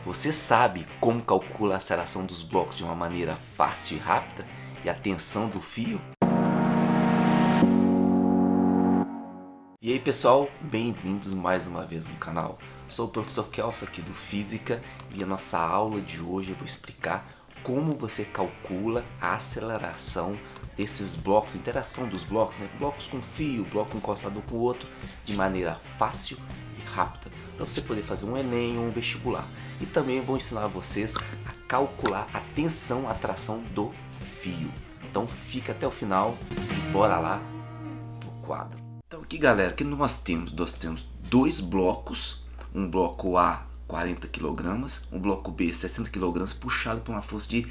Você sabe como calcula a aceleração dos blocos de uma maneira fácil e rápida e a tensão do fio? E aí pessoal, bem-vindos mais uma vez no canal. Sou o professor Kelso aqui do Física e a nossa aula de hoje eu vou explicar como você calcula a aceleração desses blocos, interação dos blocos, né? Blocos com fio, bloco encostado com o outro, de maneira fácil e rápida, para você poder fazer um Enem ou um vestibular. E também vou ensinar vocês a calcular a tensão, a tração do fio. Então fica até o final e bora lá pro quadro. Então aqui galera, que nós temos dois blocos, um bloco A 40 kg, um bloco B 60 kg puxado por uma força de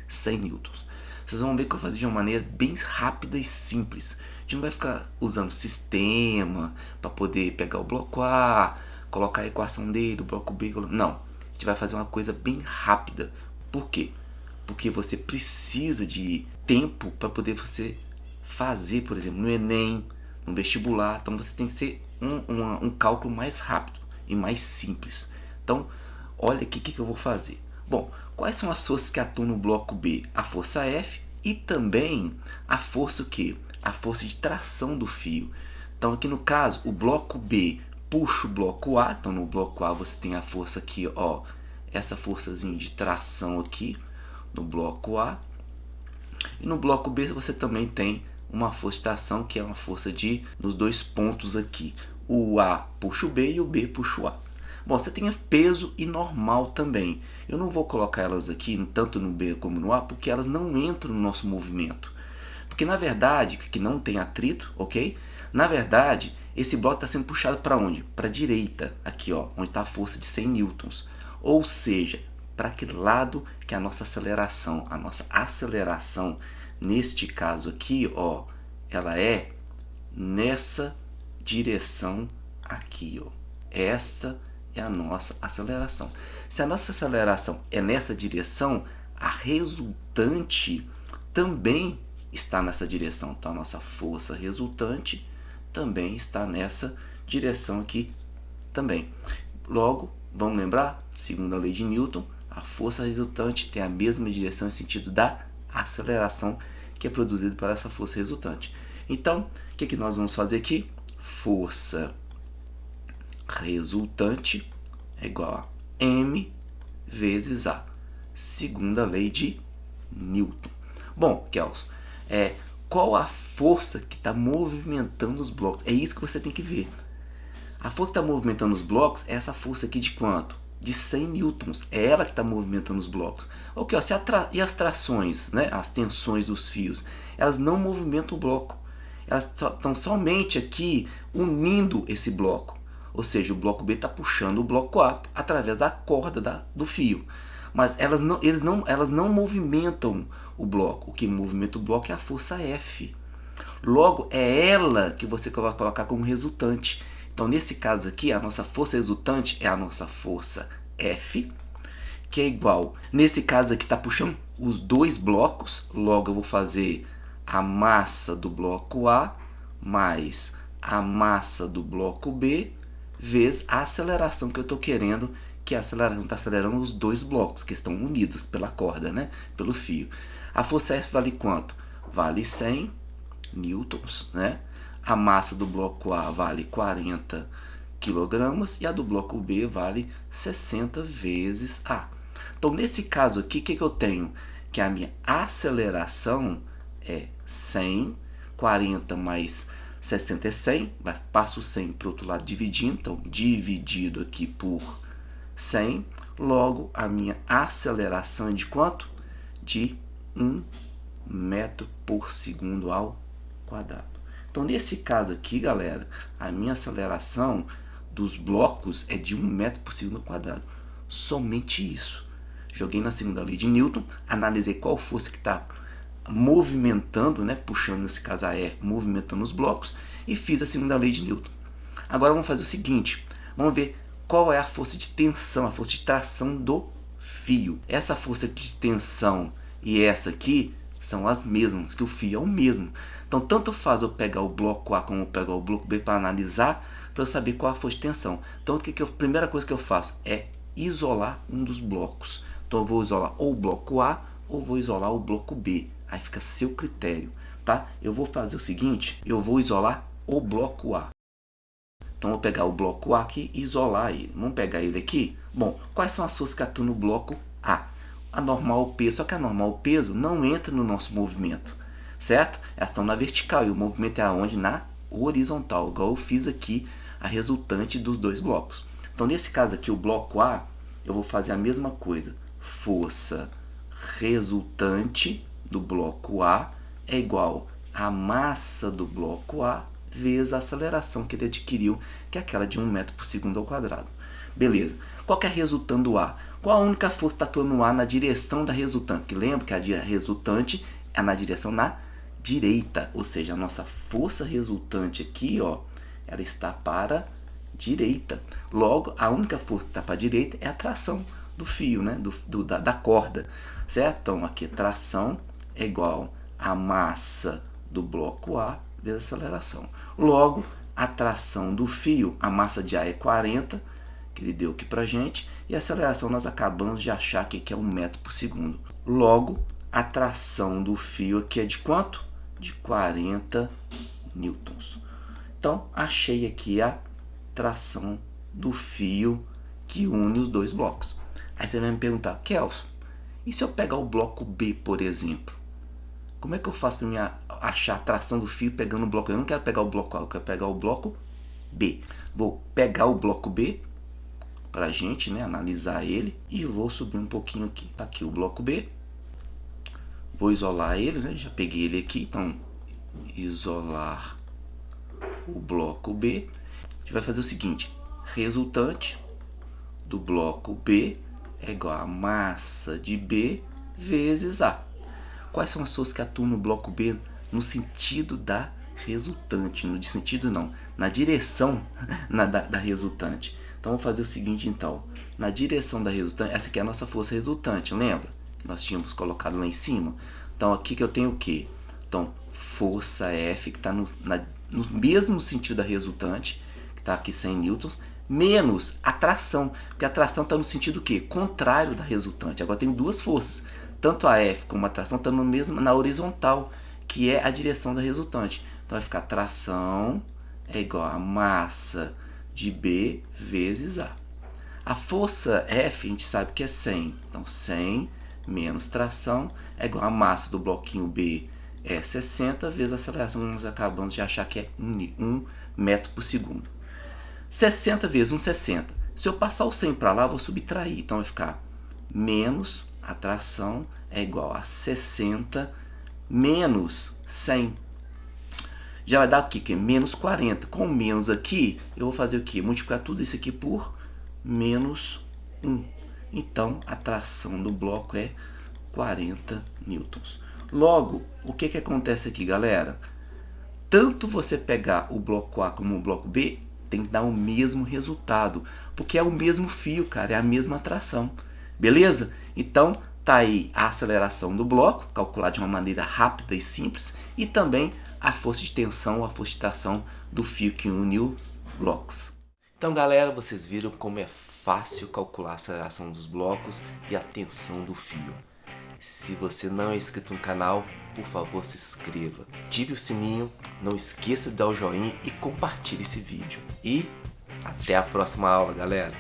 100 newtons. Vocês vão ver que eu vou fazer de uma maneira bem rápida e simples. A gente não vai ficar usando sistema para poder pegar o bloco A, colocar a equação dele, o bloco B, não. A gente vai fazer uma coisa bem rápida. Por quê? Porque você precisa de tempo para poder você fazer, por exemplo, no Enem, no vestibular. Então você tem que ser um cálculo mais rápido e mais simples. Então, olha aqui o que eu vou fazer. Bom, quais são as forças que atuam no bloco B? A força F e também a força o quê? A força de tração do fio. Então aqui no caso, o bloco B puxa o bloco A. Então no bloco A você tem a força aqui, ó, essa forçazinha de tração aqui no bloco A. E no bloco B você também tem uma força de tração, que é uma força nos dois pontos aqui. O A puxa o B e o B puxa o A. Bom, você tem peso e normal também. Eu não vou colocar elas aqui, tanto no B como no A, porque elas não entram no nosso movimento. Porque na verdade, que não tem atrito, ok? Na verdade, esse bloco está sendo puxado para onde? Para a direita, aqui ó, onde está a força de 100 newtons. Ou seja, para aquele lado que é a nossa aceleração. A nossa aceleração, neste caso aqui, ó, ela é nessa direção aqui, ó. Esta é a nossa aceleração. Se a nossa aceleração é nessa direção, a resultante também está nessa direção. Então a nossa força resultante também está nessa direção aqui também. Logo, vamos lembrar, segundo a lei de Newton, a força resultante tem a mesma direção em sentido da aceleração que é produzida por essa força resultante. Então, o que nós vamos fazer aqui? Força resultante é igual a M vezes A, segundo a lei de Newton. Bom, Kelso, qual a força que está movimentando os blocos? É isso que você tem que ver. A força que está movimentando os blocos é essa força aqui de quanto? De 100 newtons. É ela que está movimentando os blocos. Ok, ó, e as trações, né? As tensões dos fios, elas não movimentam o bloco. Elas estão somente aqui unindo esse bloco. Ou seja, o bloco B está puxando o bloco A através da corda do fio. Mas elas não movimentam o bloco. O que movimenta o bloco é a força F. Logo, é ela que você vai colocar como resultante. Então, nesse caso aqui, a nossa força resultante é a nossa força F, que é igual, nesse caso aqui está puxando os dois blocos. Logo, eu vou fazer a massa do bloco A mais a massa do bloco B vezes a aceleração que eu estou querendo, que a aceleração está acelerando os dois blocos que estão unidos pela corda, né? Pelo fio. A força F vale quanto? Vale 100 newtons, né? A massa do bloco A vale 40 kg e a do bloco B vale 60 vezes A. Então, nesse caso aqui, o que eu tenho? Que a minha aceleração é 100, 40 mais 60 é 100, passo o 100 para o outro lado dividindo, então dividido aqui por 100, logo a minha aceleração é de quanto? De 1 metro por segundo ao quadrado. Então nesse caso aqui, galera, a minha aceleração dos blocos é de 1 metro por segundo ao quadrado. Somente isso. Joguei na segunda lei de Newton, analisei qual força que está movimentando, né, puxando nesse caso a F, movimentando os blocos, e fiz a segunda lei de Newton. Agora vamos fazer o seguinte, vamos ver qual é a força de tensão, a força de tração do fio. Essa força de tensão e essa aqui são as mesmas, que o fio é o mesmo. Então tanto faz eu pegar o bloco A como eu pegar o bloco B para analisar, para eu saber qual a força de tensão. Então a primeira coisa que eu faço é isolar um dos blocos. Então eu vou isolar ou o bloco A ou vou isolar o bloco B. Aí fica a seu critério, tá? Eu vou fazer o seguinte, eu vou isolar o bloco A. Então eu vou pegar o bloco A aqui e isolar ele. Vamos pegar ele aqui? Bom, quais são as forças que atuam no bloco A? A normal peso, só que a normal peso não entra no nosso movimento, certo? Elas estão na vertical e o movimento é aonde? Na horizontal, igual eu fiz aqui a resultante dos dois blocos. Então nesse caso aqui, o bloco A, eu vou fazer a mesma coisa. Força resultante do bloco A é igual a massa do bloco A vezes a aceleração que ele adquiriu, que é aquela de 1 metro por segundo ao quadrado. Beleza. Qual que é a resultante do A? Qual a única força que está atuando no A na direção da resultante? Que lembra que a resultante é na direção na direita, ou seja, a nossa força resultante aqui, ó, ela está para a direita. Logo, a única força que está para a direita é a tração do fio, né? da corda, certo? Então, aqui tração é igual a massa do bloco A vezes a aceleração. Logo, a tração do fio, a massa de A é 40, que ele deu aqui pra gente, e a aceleração nós acabamos de achar que é 1 metro por segundo. Logo, a tração do fio aqui é de quanto? De 40 newtons. Então, achei aqui a tração do fio que une os dois blocos. Aí você vai me perguntar, Kelson, e se eu pegar o bloco B, por exemplo? Como é que eu faço para me achar a tração do fio pegando o bloco? Eu não quero pegar o bloco A, eu quero pegar o bloco B. Vou pegar o bloco B para a gente, né, analisar ele e vou subir um pouquinho aqui. Tá aqui o bloco B. Vou isolar ele, né? Já peguei ele aqui, então isolar o bloco B. A gente vai fazer o seguinte: resultante do bloco B é igual a massa de B vezes A. Quais são as forças que atuam no bloco B no sentido da resultante? No sentido não, na direção da resultante. Então vamos fazer o seguinte então. Na direção da resultante, essa aqui é a nossa força resultante, lembra? Que nós tínhamos colocado lá em cima. Então aqui que eu tenho o quê? Então força F, que está no mesmo sentido da resultante, que está aqui 100 newtons, menos a tração, porque a tração está no sentido o quê? Contrário da resultante. Agora tem duas forças. Tanto a F como a tração estão na horizontal, que é a direção da resultante. Então vai ficar tração é igual a massa de B vezes A. A força F a gente sabe que é 100. Então 100 menos tração é igual a massa do bloquinho B é 60 vezes a aceleração que nós acabamos de achar que é 1 metro por segundo. 60 vezes 1,60. Se eu passar o 100 para lá, eu vou subtrair. Então vai ficar menos a tração é igual a 60 menos 100. Já vai dar aqui que é menos 40. Com menos aqui, eu vou fazer o quê? Multiplicar tudo isso aqui por menos 1. Então, a tração do bloco é 40 newtons. Logo, o que acontece aqui, galera? Tanto você pegar o bloco A como o bloco B, tem que dar o mesmo resultado, porque é o mesmo fio, cara, é a mesma tração. Beleza? Então, tá aí a aceleração do bloco, calculada de uma maneira rápida e simples, e também a força de tensão, a força de tração do fio que une os blocos. Então, galera, vocês viram como é fácil calcular a aceleração dos blocos e a tensão do fio. Se você não é inscrito no canal, por favor se inscreva, ative o sininho, não esqueça de dar o joinha e compartilhe esse vídeo. E até a próxima aula, galera!